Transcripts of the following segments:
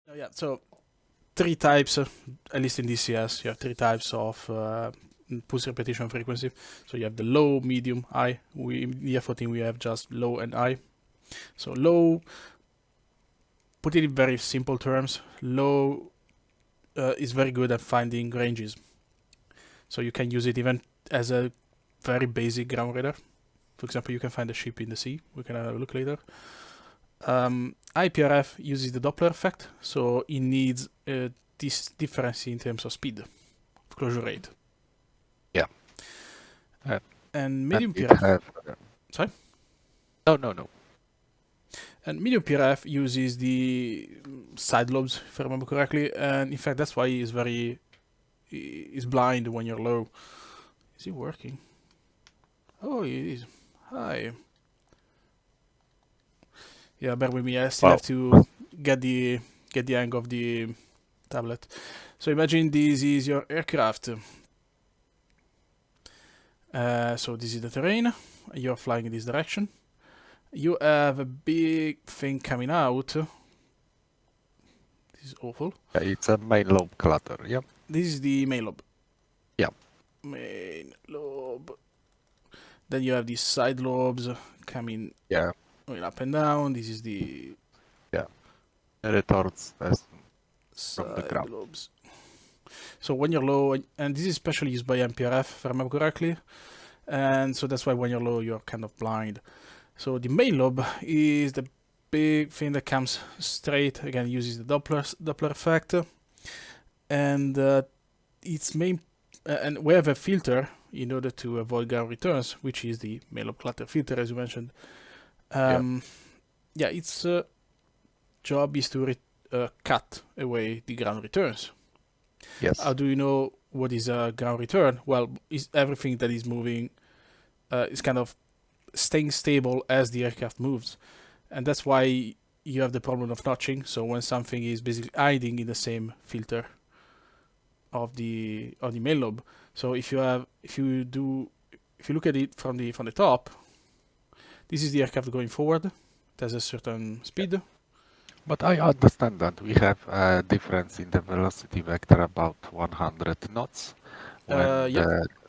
Oh, yeah, so 3 types, at least in DCS, you have 3 types of pulse repetition frequency. So you have the low, medium, high. In the F14 we have just low and high. So low, put it in very simple terms, low is very good at finding ranges. So you can use it even as a very basic ground radar. For example, you can find a ship in the sea. We can have a look later. IPRF uses the Doppler effect, so it needs this difference in terms of speed, of closure rate. Yeah. And medium and PRF. Sorry? No. And medium PRF uses the side lobes, if I remember correctly, and in fact that's why he's blind when you're low. Is he working? Oh, he is. Hi. Yeah, bear with me. I still have to get the hang of the tablet. So imagine this is your aircraft. So this is the terrain. You're flying in this direction. You have a big thing coming out. This is awful. Yeah, it's a main lobe clutter. Yep. This is the main lobe. Yeah. Main lobe. Then you have these side lobes coming. Yeah. Going up and down. This is the retorts from the side ground. lobes. So when you're low, and this is especially used by MPRF, if I remember correctly, and so that's why when you're low, you're kind of blind. So the main lobe is the big thing that comes straight. Again, uses the Doppler effect, and its main and we have a filter in order to avoid ground returns, which is the main lobe clutter filter, as you mentioned. Its job is to cut away the ground returns. Yes. How do you know what is a ground return? Well, is everything that is moving is kind of staying stable as the aircraft moves, and that's why you have the problem of notching. So when something is basically hiding in the same filter of the main lobe. So if you look at it from the top, this is the aircraft going forward. It has a certain speed. But I understand that we have a difference in the velocity vector about 100 knots.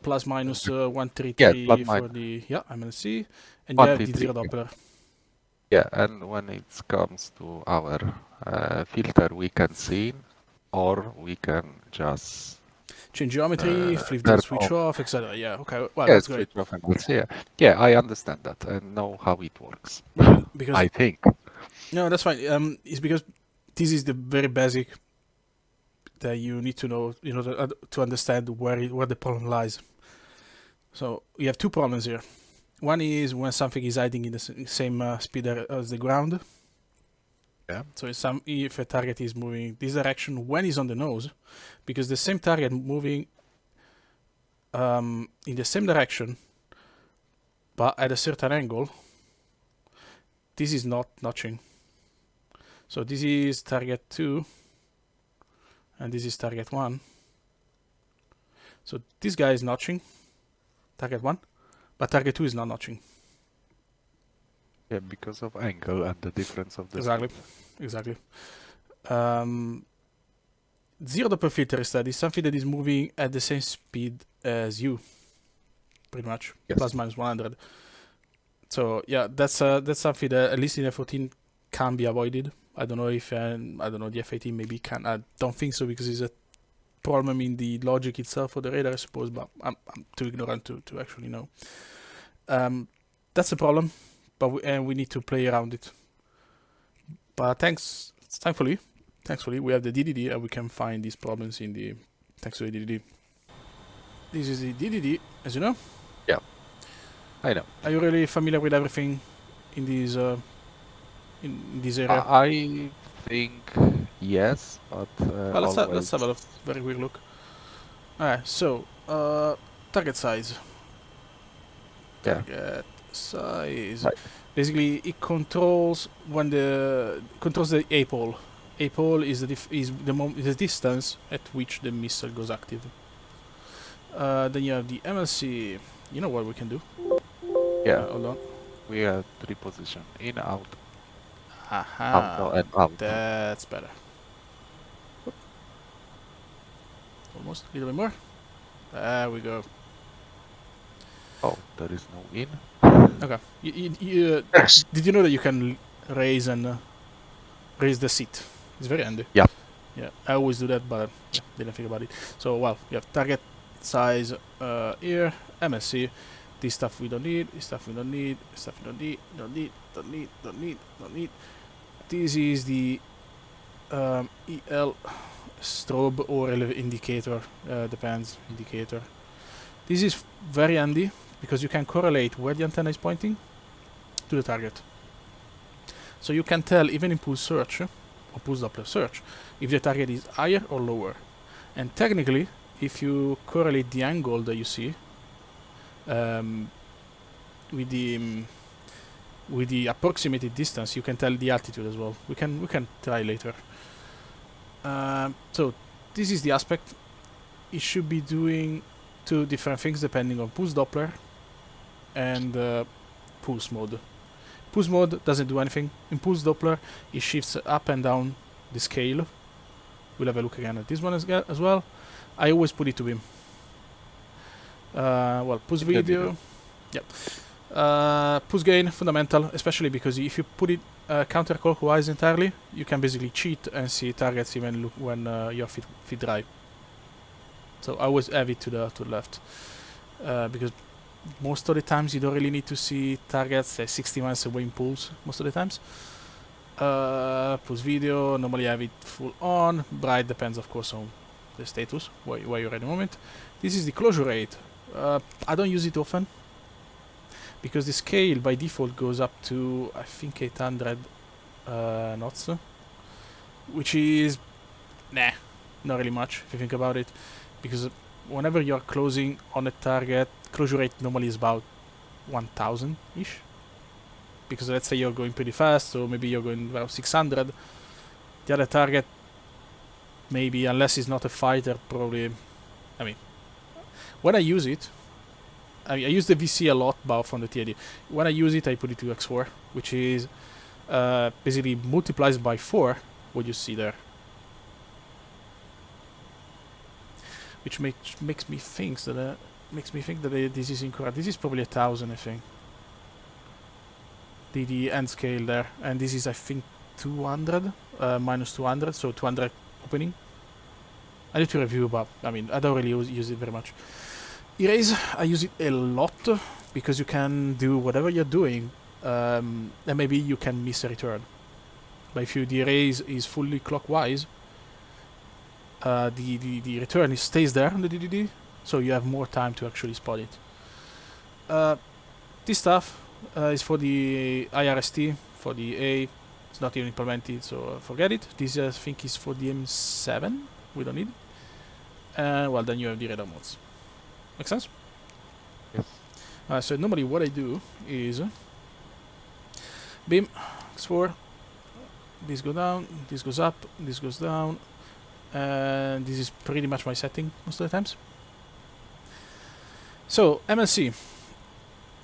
Plus minus 133 for the MLC, and you have the zero Doppler. Yeah, and when it comes to our filter, we can see, or we can just change geometry, flip the switch off, etc. Yeah, okay. Well, that's great. Switch off and we'll see. Yeah, I understand that and know how it works. Because I think. No, that's fine. It's because this is the very basic that you need to know, to understand where the problem lies. So you have 2 problems here. One is when something is hiding in the same speed as the ground. Yeah. So if a target is moving this direction when it's on the nose, because the same target moving in the same direction, but at a certain angle, this is not notching. So this is target 2, and this is target 1. So this guy is notching, target 1, but target 2 is not notching. Yeah, because of angle and the difference of the Exactly. Zero Doppler filter instead is something that is moving at the same speed as you, pretty much, plus minus 100. So yeah, that's something that at least in F14 can be avoided. I don't know if the F18 maybe can. I don't think so, because it's a problem in the logic itself for the radar, I suppose. But I'm too ignorant to actually know. That's a problem, but we need to play around it. But thankfully, we have the DDD, and we can find these problems thanks to the DDD. This is the DDD, as you know. Yeah, I know. Are you really familiar with everything in this area? I think yes, but let's have a very quick look. Alright, so target size. Target size. Right. Basically, it controls the APOL. APOL is the distance at which the missile goes active. Then you have the MLC. You know what we can do? Yeah. Hold on. We have 3 position: in, out. Aha. Out and out. That's better. almost. A little bit more. There we go. Oh, there is no in. Okay. Yes. Did you know that you can raise the seat? It's very handy. Yeah. Yeah, I always do that, but yeah, didn't think about it. So, well, you have target size here, MSC. This stuff we don't need. This stuff we don't need. This stuff we don't need. Don't need. Don't need. Don't need. Don't need. This is the EL strobe or indicator. Depends. Indicator. This is very handy because you can correlate where the antenna is pointing to the target. So you can tell even in pulse search or pulse Doppler search if the target is higher or lower. And technically, if you correlate the angle that you see with the approximated distance, you can tell the altitude as well. We can try later. So this is the aspect. It should be doing two different things depending on pulse Doppler and pulse mode. Pulse mode doesn't do anything. In pulse Doppler, it shifts up and down the scale. We'll have a look again at this one as well. I always put it to him. Well, pulse video. Yep. Pulse gain, fundamental, especially because if you put it counterclockwise entirely, you can basically cheat and see targets even when your feet dry. So I always have it to the left because most of the times you don't really need to see targets 60 miles away in pulse most of the times. Pulse video, normally I have it full on. Bright depends of course on the status, where you're at the moment. This is the closure rate. I don't use it often because the scale by default goes up to I think 800 knots, which is not really much if you think about it, because whenever you're closing on a target, closure rate normally is about 1000-ish. Because let's say you're going pretty fast, so maybe you're going about 600. The other target, maybe, unless it's not a fighter, probably. I mean, when I use it, I use the VC a lot, but from the TID. When I use it, I put it to X4, which is basically multiplies by 4 what you see there. Which makes me think that this is incorrect. This is probably 1000, I think. The end scale there, and this is I think 200 minus 200, so 200 opening. I need to review, but I mean I don't really use it very much. Erase, I use it a lot because you can do whatever you're doing, and maybe you can miss a return. But if the erase is fully clockwise, the return stays there on the DDD, so you have more time to actually spot it. This stuff is for the IRST, for the A. It's not even implemented, so forget it. This I think is for the M7. We don't need. Well, then you have the radar modes. Make sense? Yes. So normally what I do is beam X4. This goes down. This goes up. This goes down. And this is pretty much my setting most of the times. So MLC.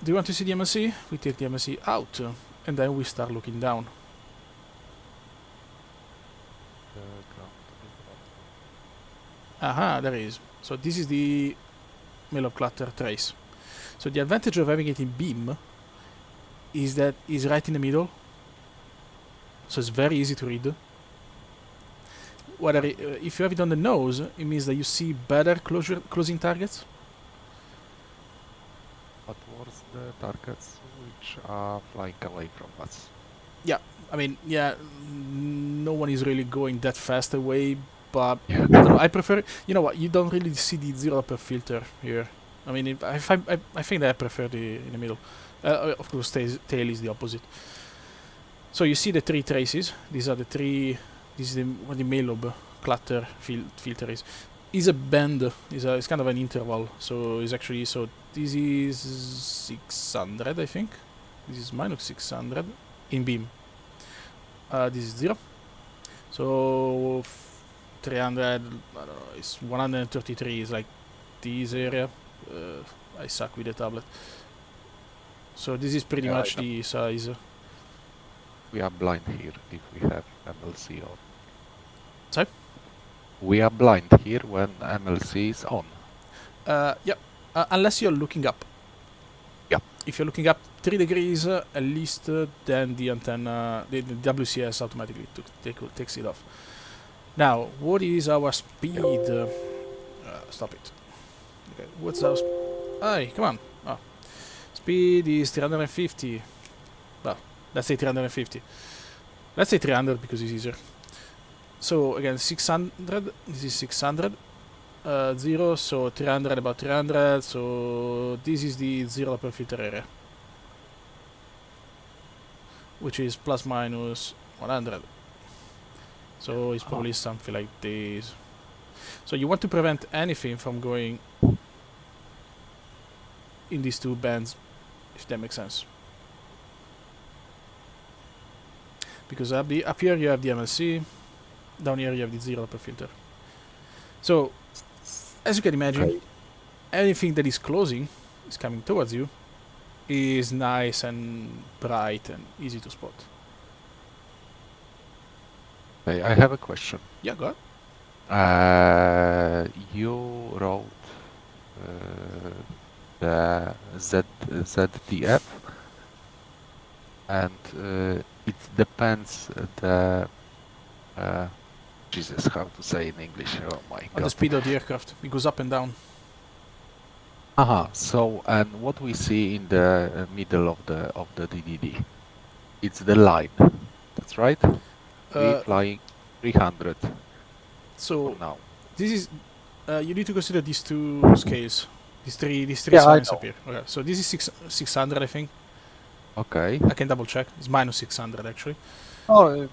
Do you want to see the MLC? We take the MLC out, and then we start looking down. Aha, there it is. So this is the mail of clutter trace. So the advantage of having it in beam is that it's right in the middle. So it's very easy to read. Whether if you have it on the nose, it means that you see better closing targets. But towards the targets which are flying away from us. Yeah, I mean, yeah, no one is really going that fast away, but Yeah. I don't know, I prefer, you know what, you don't really see the zero per filter here. I mean, I think that I prefer the in the middle. Of course, tail is the opposite. So you see the three traces. These are the three. This is what the Mail-Ob clutter filter is. Is a band. It's kind of an interval. So it's actually this is 600, I think. This is minus 600 in beam. This is 0. So 300. I don't know. It's 133. Is like this area. I suck with the tablet. So this is pretty much the size. We are blind here if we have MLC on. Sorry? We are blind here when MLC is on. Yep. Unless you're looking up. Yep. If you're looking up 3 degrees at least, then the antenna, the WCS automatically takes it off. Now, what is our speed? Stop it. Okay, what's our... Hey, come on. Oh. Speed is 350. Well, let's say 350. Let's say 300 because it's easier. So, again, 600. This is 600. 0, so 300, about 300. So, this is the zero per filter area, which is plus minus 100. So, it's probably something like this. So, you want to prevent anything from going in these two bands, if that makes sense. Because up here you have the MLC, down here you have the zero per filter. So, as you can imagine, anything that is closing, is coming towards you, is nice and bright and easy to spot. Okay, I have a question. Yeah, go ahead. You wrote the ZDF, and it depends the Jesus, how to say in English? Oh my God! On the speed of the aircraft, it goes up and down. So, and what we see in the middle of the DDD, it's the line. That's right. We're flying 300. So now, this is you need to consider these two scales, these three Yeah, signs up here. Okay, so this is 600, I think. Okay. I can double check. It's minus 600 actually. Oh,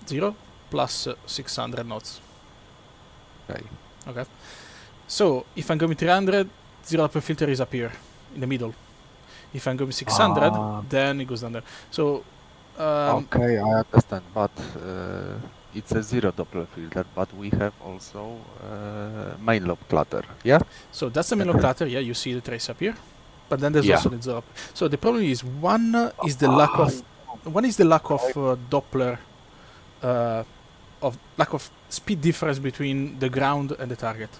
0 plus 600 knots. okay. Okay. So if I'm going 300, zero per filter is up here in the middle. If I'm going 600, then it goes down there. So Okay, I understand, but it's a zero Doppler filter, but we have also main lobe clutter, yeah? So that's the main lobe clutter, yeah, you see the trace up here. But then there's also the zero. So the problem is one is the lack of Doppler of lack of speed difference between the ground and the target.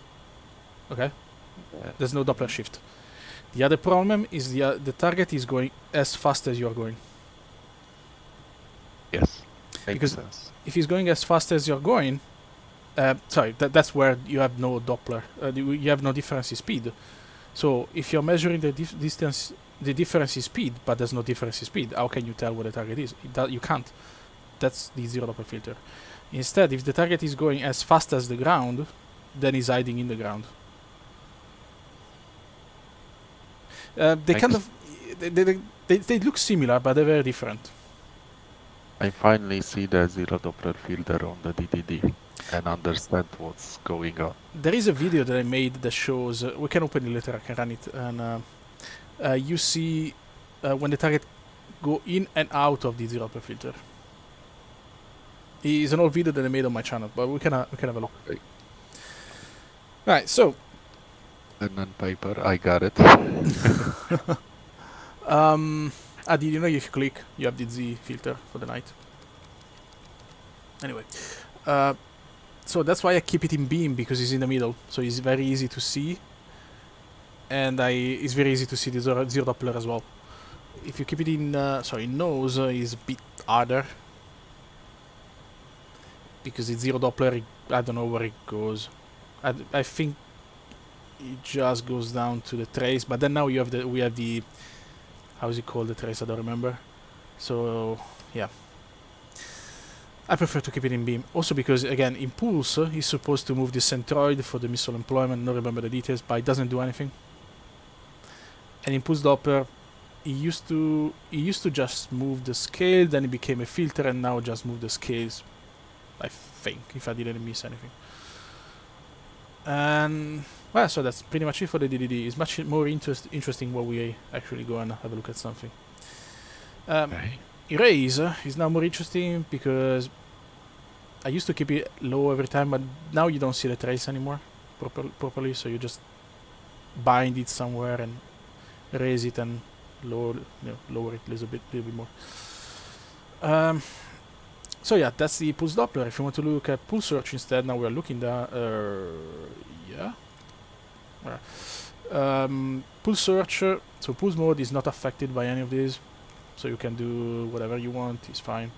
Okay? There's no Doppler shift. The other problem is the target is going as fast as you're going. Yes. Because if he's going as fast as you're going, that's where you have no Doppler. You have no difference in speed. So if you're measuring the distance, the difference in speed, but there's no difference in speed, how can you tell what the target is? You can't. That's the zero Doppler filter. Instead, if the target is going as fast as the ground, then he's hiding in the ground. They kind of they look similar, but they're very different. I finally see the zero Doppler filter on the DDD and understand what's going on. There is a video that I made that shows. We can open it later. I can run it, and you see when the target go in and out of the zero Doppler filter. It's an old video that I made on my channel, but we can have a look. Okay. Right, so. Pen and paper, I got it. Did you know if you click, you have the Z filter for the night? Anyway, so that's why I keep it in beam, because it's in the middle, so it's very easy to see, and it's very easy to see the zero Doppler as well. If you keep it in, nose is a bit harder, because it's zero Doppler. I don't know where it goes. I think it just goes down to the trace, but then now we have the how is it called, the trace? I don't remember. So yeah, I prefer to keep it in beam. Also because again, impulse is supposed to move the centroid for the missile employment. I don't remember the details, but it doesn't do anything. And impulse Doppler, it used to just move the scale, then it became a filter, and now just move the scales. I think, if I didn't miss anything. And well, so that's pretty much it for the DDD. It's much more interesting when we actually go and have a look at something. Erase is now more interesting because I used to keep it low every time, but now you don't see the trace anymore properly, so you just bind it somewhere and raise it and lower it a little bit more. So yeah, that's the pulse Doppler. If you want to look at pulse search instead, now we're looking at yeah. Pulse search. So pulse mode is not affected by any of these, so you can do whatever you want. It's fine.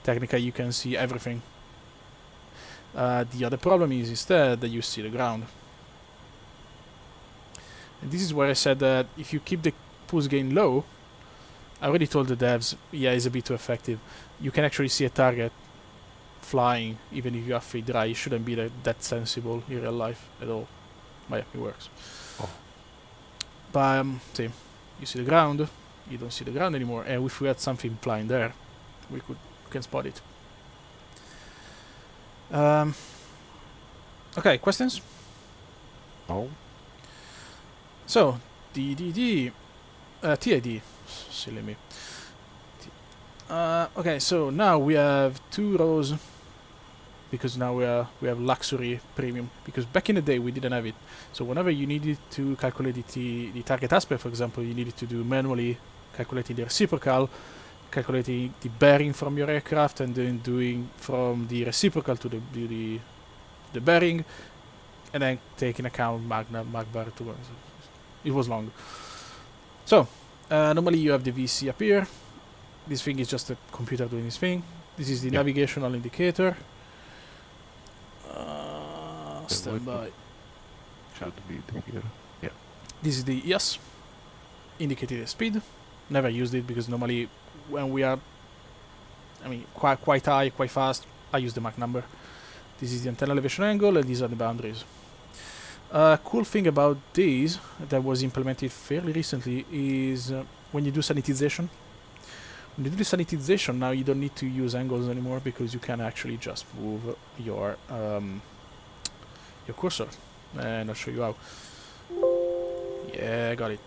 Technically, you can see everything. The other problem is instead that you see the ground. And this is where I said that if you keep the pulse gain low, I already told the devs, yeah, it's a bit too effective. You can actually see a target flying even if you have free dry. It shouldn't be that sensible in real life at all. But yeah, it works. Oh. But same. You see the ground, you don't see the ground anymore. And if we had something flying there, we can spot it. Okay, questions? No. So, DDD, TID, silly me. Okay, so now we have 2 rows because now we have luxury premium, because back in the day we didn't have it. So whenever you needed to calculate the target aspect, for example, you needed to do manually calculating the reciprocal, calculating the bearing from your aircraft, and then doing from the reciprocal to the bearing, and then taking account mag bar to it was long. So normally you have the VC up here. This thing is just a computer doing this thing. This is the navigational indicator. Stand by. Should be here. Yeah. This is the ES, indicating the speed. Never used it because normally when we are, I mean, quite high, quite fast, I use the Mach number. This is the antenna elevation angle, and these are the boundaries. Cool thing about this that was implemented fairly recently is when you do sanitization. When you do the sanitization, now you don't need to use angles anymore because you can actually just move your cursor. And I'll show you how. Yeah, got it.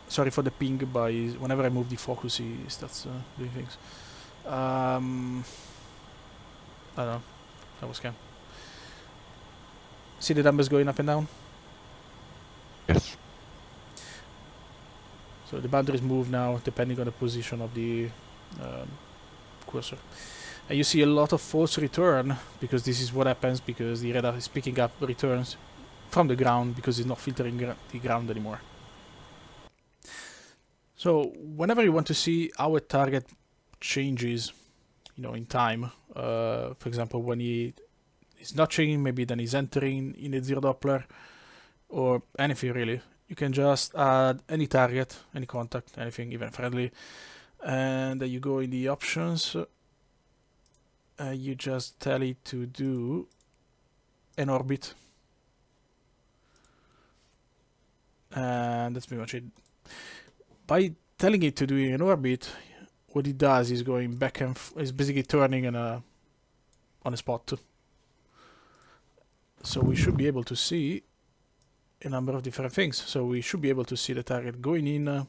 Sorry for the ping, but whenever I move the focus, he starts doing things. I don't know. That was scam. See the numbers going up and down? Yes. So the boundaries move now depending on the position of the cursor. And you see a lot of false return because this is what happens because the radar is picking up returns from the ground because it's not filtering the ground anymore. So whenever you want to see how a target changes, you know, in time, for example, when it's not changing, maybe then he's entering in a zero Doppler or anything really, you can just add any target, any contact, anything, even friendly, and then you go in the options. You just tell it to do an orbit, and that's pretty much it. By telling it to do an orbit, what it does is going back and is basically turning on a spot. So we should be able to see a number of different things. So we should be able to see the target going in the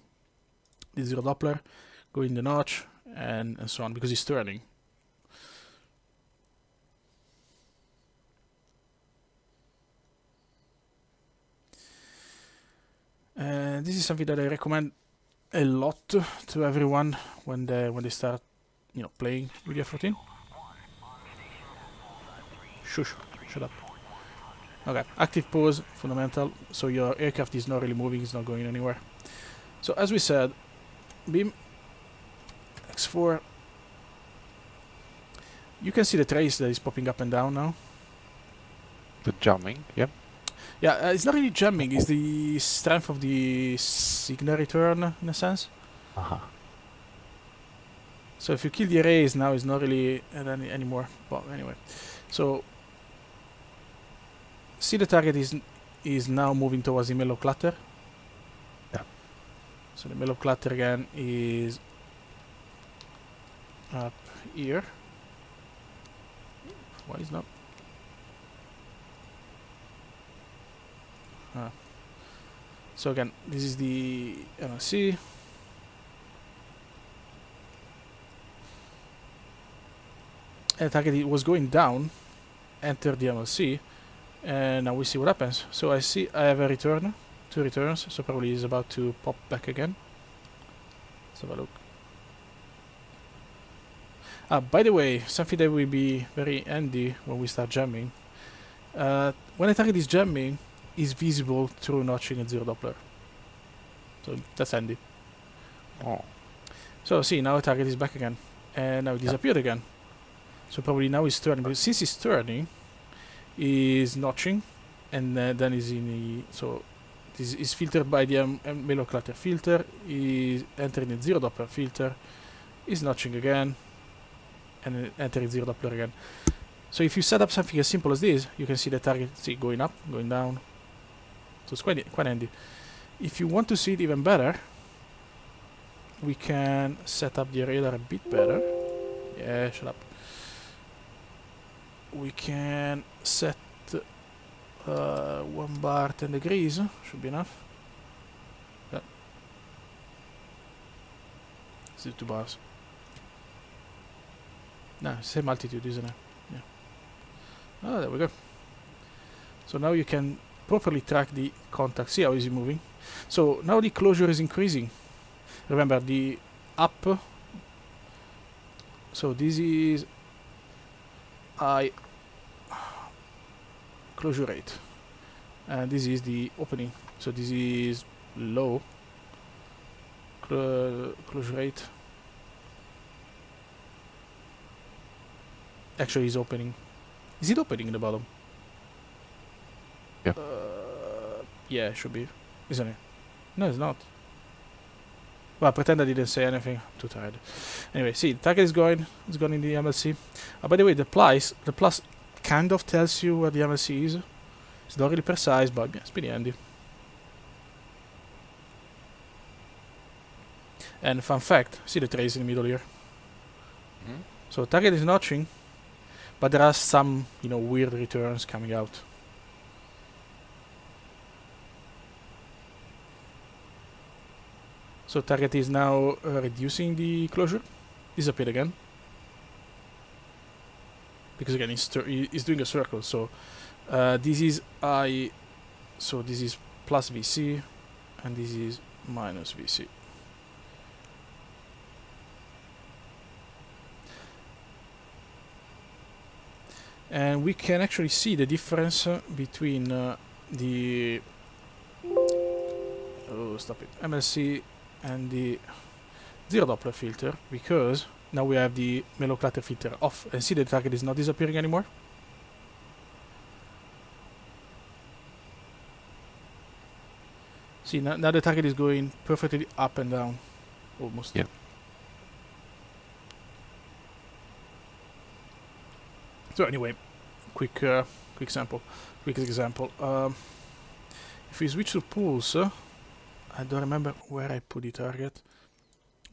zero Doppler, going the notch, and so on, because it's turning. And this is something that I recommend a lot to everyone when they start, you know, playing with F-14. Shush, shut up. Okay, active pose, fundamental. So your aircraft is not really moving, it's not going anywhere. So as we said, beam X4. You can see the trace that is popping up and down now. The jamming, yeah. Yeah, it's not really jamming, it's the strength of the signal return, in a sense. So if you kill the arrays, now it's not really anymore. But anyway, so see the target is now moving towards the mellow clutter. Yeah. So the mellow clutter again is up here. Why is not? So again, this is the MLC. And the target was going down, enter the MLC, and now we see what happens. So I have a return, 2 returns, so probably is about to pop back again. Let's have a look. By the way, something that will be very handy when we start jamming. When a target is jamming, is visible through notching and zero Doppler. So that's handy. Oh. So see, now the target is back again, and now it disappeared again. So probably now it's turning. But since it's turning, is notching, and then is in the this is filtered by the Melo clutter filter. Is entering the zero Doppler filter. Is notching again, and entering zero Doppler again. So if you set up something as simple as this, you can see the target going up, going down. So it's quite handy. If you want to see it even better, we can set up the radar a bit better. Yeah, shut up. We can set 1 bar 10 degrees, should be enough. Yeah. Let's do 2 bars. No, same altitude, isn't it? Yeah. Oh, there we go. So now you can properly track the contact. See how is it moving? So now the closure is increasing. Remember the up. So this is I closure rate, and this is the opening. So this is low closure rate. Actually, is opening. Is it opening in the bottom? Yeah. Yeah, it should be, isn't it? No, it's not. Well, pretend I didn't say anything. I'm too tired. Anyway, see, the target is going. It's going in the MLC. By the way, the plus kind of tells you where the MLC is. It's not really precise, but yeah, it's pretty handy. And fun fact, see the trace in the middle here. Mm-hmm. So target is notching, but there are some, weird returns coming out. So target is now reducing the closure. Disappeared again. Because again, he's doing a circle. So this is I. So this is plus VC, and this is minus VC. And we can actually see the difference between the MLC and the zero Doppler filter, because now we have the Melo clutter filter off, and see the target is not disappearing anymore. See, now the target is going perfectly up and down, almost. Yeah. So anyway, quick example. If we switch to pulse, I don't remember where I put the target.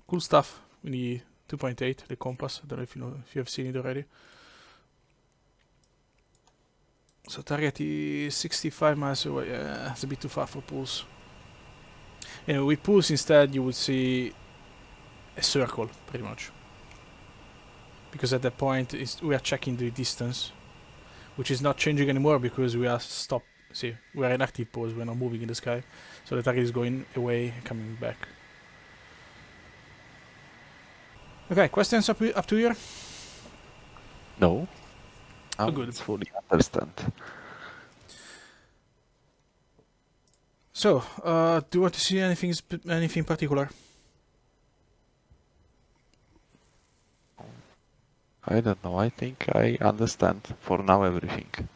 Cool stuff with the 2.8, the compass. I don't know if you have seen it already. So target is 65 miles away. Yeah, it's a bit too far for pulse. Anyway, with pulse instead, you would see a circle, pretty much. Because at that point, we are checking the distance, which is not changing anymore because we are stopped. See, we are in active pose. We are not moving in the sky, so the target is going away and coming back. Okay, questions up to here? No. Oh, good. It's fully understand. So, do you want to see anything particular? I don't know. I think I understand for now everything.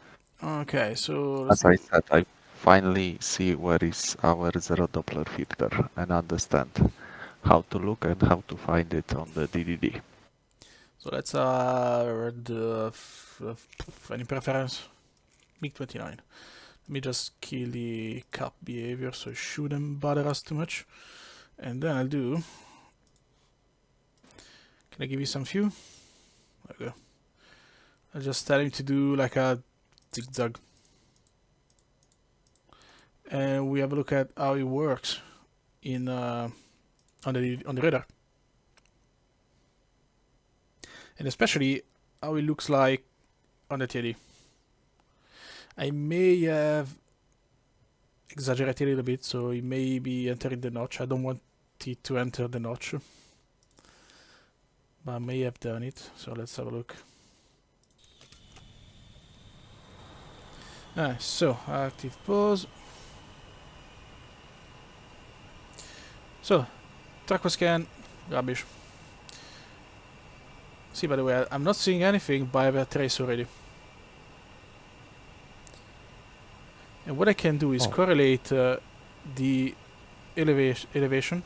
Okay, so as I said, I finally see where is our zero Doppler filter and understand how to look and how to find it on the DDD. So let's any preference? MiG-29. Let me just kill the cap behavior so it shouldn't bother us too much. And then I'll do... Can I give you some view? There we go. I'll just tell him to do like a zigzag. And we have a look at how it works in on the radar. And especially how it looks like on the TD. I may have exaggerated a little bit, so it may be entering the notch. I don't want it to enter the notch. But I may have done it, so let's have a look. Alright, so active pause. So, track was scanned, rubbish. See, by the way, I'm not seeing anything, but I have a trace already. And what I can do is correlate the elevation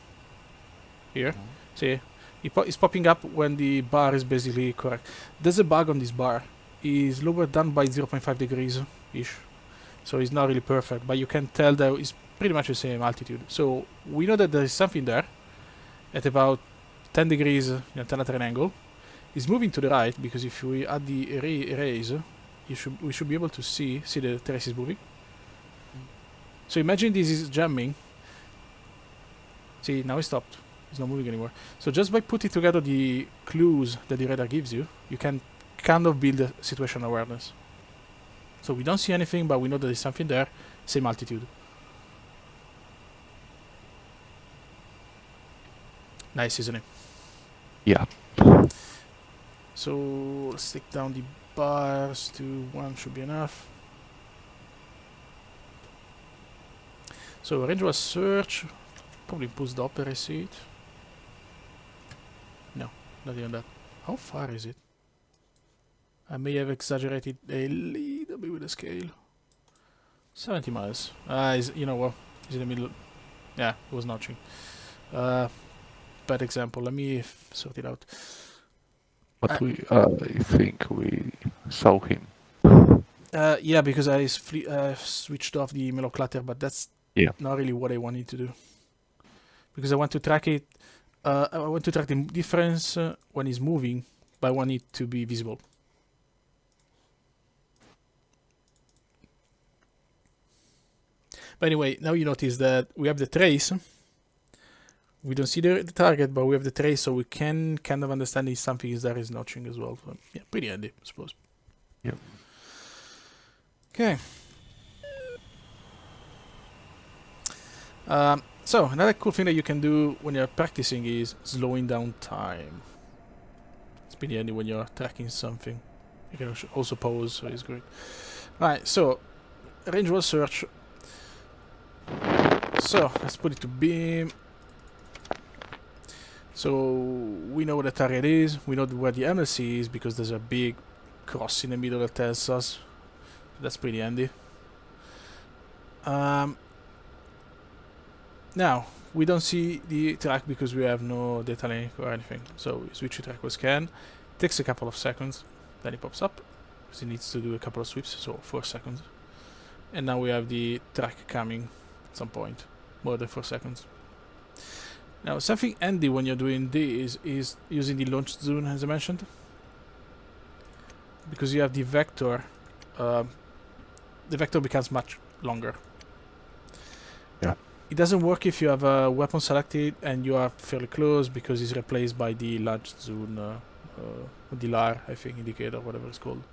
here. See, it's popping up when the bar is basically correct. There's a bug on this bar. It's lower down by 0.5 degrees ish, so it's not really perfect, but you can tell that it's pretty much the same altitude. So we know that there is something there at about 10 degrees, 10 at an angle. It's moving to the right because if we add the arrays, we should be able to see the trace is moving. So imagine this is jamming. See, now it stopped. It's not moving anymore. So just by putting together the clues that the radar gives you, you can kind of build a situation awareness. So we don't see anything, but we know that there's something there, same altitude. Nice, isn't it? Yeah. So let's take down the bars to 1 should be enough. So range was search. Probably push the upper, I see it. No, not even that. How far is it? I may have exaggerated a little bit with the scale. 70 miles. You know what? It's in the middle. Yeah, it was notching. Bad example. Let me sort it out. But I think we saw him. Yeah, because I switched off the mellow clutter, but that's not really what I wanted to do. Because I want to track it. I want to track the difference when it's moving, but I want it to be visible. But anyway, now you notice that we have the trace. We don't see the target, but we have the trace, so we can kind of understand if something is there is notching as well. So, yeah, pretty handy, I suppose. Yep. Okay. So another cool thing that you can do when you're practicing is slowing down time. It's pretty handy when you're tracking something. You can also pause, so it's great. Alright, so range was search. So let's put it to beam. So we know what the target is. We know where the MLC is because there's a big cross in the middle that tells us. That's pretty handy. Now we don't see the track because we have no data link or anything. So we switch to track with scan. It takes a couple of seconds, then it pops up because it needs to do a couple of sweeps, so 4 seconds. And now we have the track coming at some point, more than 4 seconds. Now something handy when you're doing this is using the launch zone, as I mentioned, because you have the vector. The vector becomes much longer. Yeah. It doesn't work if you have a weapon selected and you are fairly close because it's replaced by the launch zone, the LAR, I think, indicator, whatever it's called.